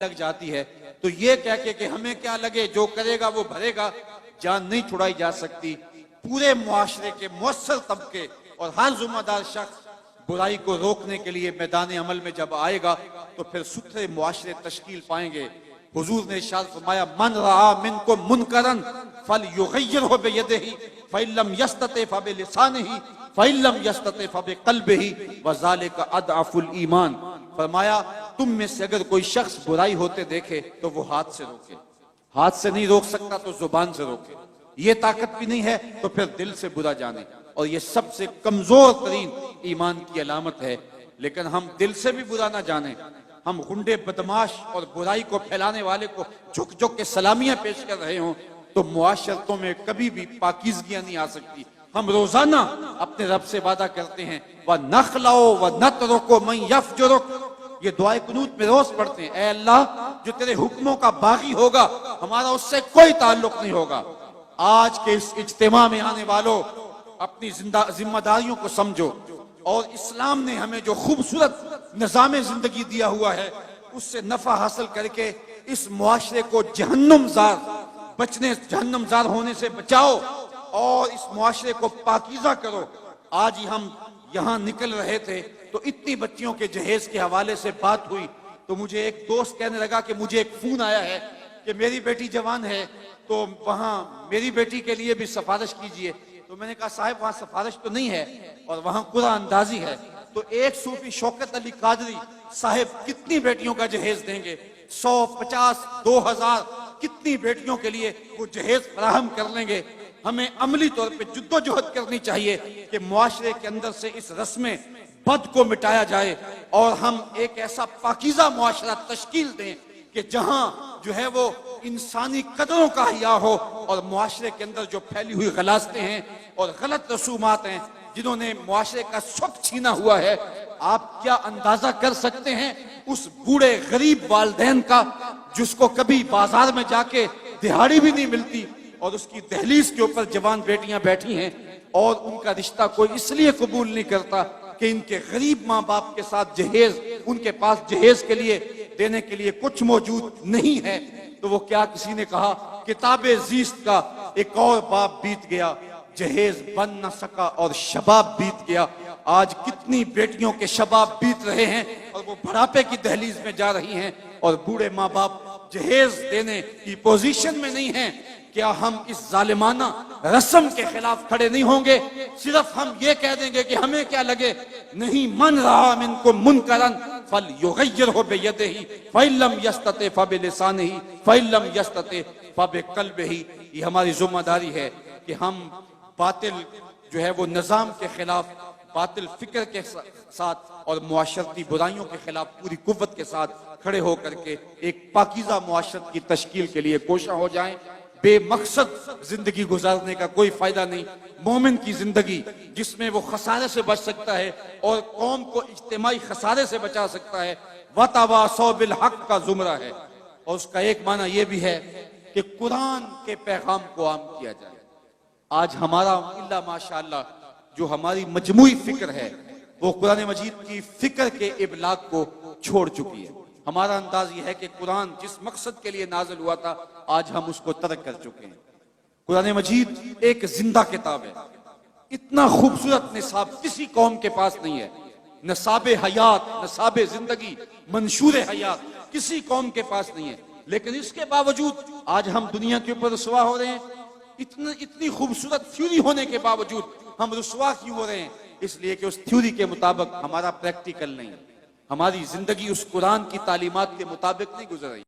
لگ جاتی ہے تو یہ کہہ کے کہ ہمیں کیا لگے، جو کرے گا وہ بھرے گا، جان نہیں چھڑائی جا سکتی۔ پورے معاشرے کے مؤثر طبقے اور ہر ذمہ دار شخص برائی کو روکنے کے لیے میدان عمل میں جب آئے گا تو پھر ستھرے معاشرے تشکیل پائیں گے۔ حضور نے ارشاد فرمایا من رعا منکم منکرا فلیغیرہ بیدہ فإن لم یستطع فبلسانہ فإن لم یستطع فبقلبہ وذلک اضعف الایمان۔ فرمایا تم میں سے اگر کوئی شخص برائی ہوتے دیکھے تو وہ ہاتھ سے روکے، ہاتھ سے نہیں روک سکتا تو زبان سے روکے، یہ طاقت بھی نہیں ہے تو پھر دل سے برا جانے، اور یہ سب سے کمزور ترین ایمان کی علامت ہے۔ لیکن ہم دل سے بھی برا نہ جانیں، ہم غنڈے بدماش اور برائی کو پھیلانے والے کو جھک جھک کے سلامیاں پیش کر رہے ہوں تو معاشرتوں میں کبھی بھی پاکیزگیاں نہیں آ سکتی۔ ہم روزانہ اپنے رب سے وعدہ کرتے ہیں وَنَخْلَعُ وَنَتْرُكُ مَنْ يَفْجُرُكُ، یہ دعائے قنوت میں روز پڑھتے ہیں، اے اللہ جو تیرے حکموں کا باغی ہوگا ہمارا اس سے کوئی تعلق نہیں ہوگا۔ آج کے اس اجتماع میں آنے والوں اپنی ذمہ داریوں کو سمجھو، اور اسلام نے ہمیں جو خوبصورت نظام زندگی دیا ہوا ہے اس سے نفع حاصل کر کے اس معاشرے کو جہنم زار ہونے سے بچاؤ اور اس معاشرے کو پاکیزہ کرو۔ آج ہی ہم یہاں نکل رہے تھے تو اتنی بچیوں کے جہیز کے حوالے سے بات ہوئی تو مجھے ایک دوست کہنے لگا کہ مجھے ایک فون آیا ہے کہ میری بیٹی جوان ہے تو وہاں میری بیٹی کے لیے بھی سفارش کیجئے۔ تو میں نے کہا صاحب وہاں سفارش تو نہیں ہے اور وہاں قرآن اندازی ہے۔ تو ایک صوفی شوکت علی قادری صاحب کتنی بیٹیوں کا جہیز دیں گے؟ 100، 50، 2000 کتنی بیٹیوں کے لیے وہ جہیز فراہم کر لیں گے؟ ہمیں عملی طور پہ جدوجہد کرنی چاہیے کہ معاشرے کے اندر سے اس رسم بد کو مٹایا جائے اور ہم ایک ایسا پاکیزہ معاشرہ تشکیل دیں کہ جہاں جو ہے وہ انسانی قدروں کا حیا ہو، اور معاشرے کے اندر جو پھیلی ہوئی غلاظتیں ہیں اور غلط رسومات ہیں جنہوں نے معاشرے کا سکھ چھینا ہوا ہے، آپ کیا اندازہ کر سکتے ہیں اس بوڑھے غریب والدین کا جس کو کبھی بازار میں جا کے دہاڑی بھی نہیں ملتی اور اس کی دہلیز کے اوپر جوان بیٹیاں بیٹھی ہیں اور ان کا رشتہ کوئی اس لیے قبول نہیں کرتا کہ ان کے غریب ماں باپ کے ساتھ جہیز، ان کے پاس جہیز کے لیے دینے کے لیے کچھ موجود نہیں ہے۔ تو وہ کیا کسی نے کہا کتاب زیست کا ایک اور باب بیت گیا، جہیز بن نہ سکا اور شباب بیت گیا۔ آج کتنی بیٹیوں کے شباب بیت رہے ہیں اور وہ بڑھاپے کی دہلیز میں جا رہی ہیں اور بوڑھے ماں باپ جہیز دینے کی پوزیشن میں نہیں ہیں۔ کیا ہم اس ظالمانہ رسم کے خلاف کھڑے نہیں ہوں گے؟ صرف ہم یہ کہہ دیں گے کہ ہمیں کیا لگے؟ نہیں، من رعا منکم منکرا فلیغیرہ بیدہ فإن لم یستطع فبلسانہ فإن لم یستطع فبقلبہ۔ یہ ہماری ذمہ داری ہے کہ ہم باطل جو ہے وہ نظام کے خلاف، باطل فکر کے ساتھ اور معاشرتی برائیوں کے خلاف پوری قوت کے ساتھ کھڑے ہو کر کے ایک پاکیزہ معاشرت کی تشکیل کے لیے کوشاں ہو جائیں۔ بے مقصد زندگی گزارنے کا کوئی فائدہ نہیں۔ مومن کی زندگی جس میں وہ خسارے سے بچ سکتا ہے اور قوم کو اجتماعی خسارے سے بچا سکتا ہے، وَتَوَاصَوْا بِالْحَقِّ کا زمرہ ہے، اور اس کا ایک معنی یہ بھی ہے کہ قرآن کے پیغام کو عام کیا جائے۔ آج ہمارا اللہ ماشاءاللہ جو ہماری مجموعی فکر ہے وہ قرآن مجید کی فکر کے ابلاغ کو چھوڑ چکی ہے۔ ہمارا انداز یہ ہے کہ قرآن جس مقصد کے لیے نازل ہوا تھا آج ہم اس کو ترک کر چکے ہیں۔ قرآن مجید ایک زندہ کتاب ہے، اتنا خوبصورت نصاب کسی قوم کے پاس نہیں ہے۔ نصاب حیات، نصاب زندگی، منشور حیات کسی قوم کے پاس نہیں ہے، لیکن اس کے باوجود آج ہم دنیا کے اوپر رسوا ہو رہے ہیں۔ اتنی خوبصورت تھیوری ہونے کے باوجود ہم رسوا کیوں ہو رہے ہیں؟ اس لیے کہ اس تھیوری کے مطابق ہمارا پریکٹیکل نہیں، ہماری زندگی اس قرآن کی تعلیمات کے مطابق نہیں گزر رہی۔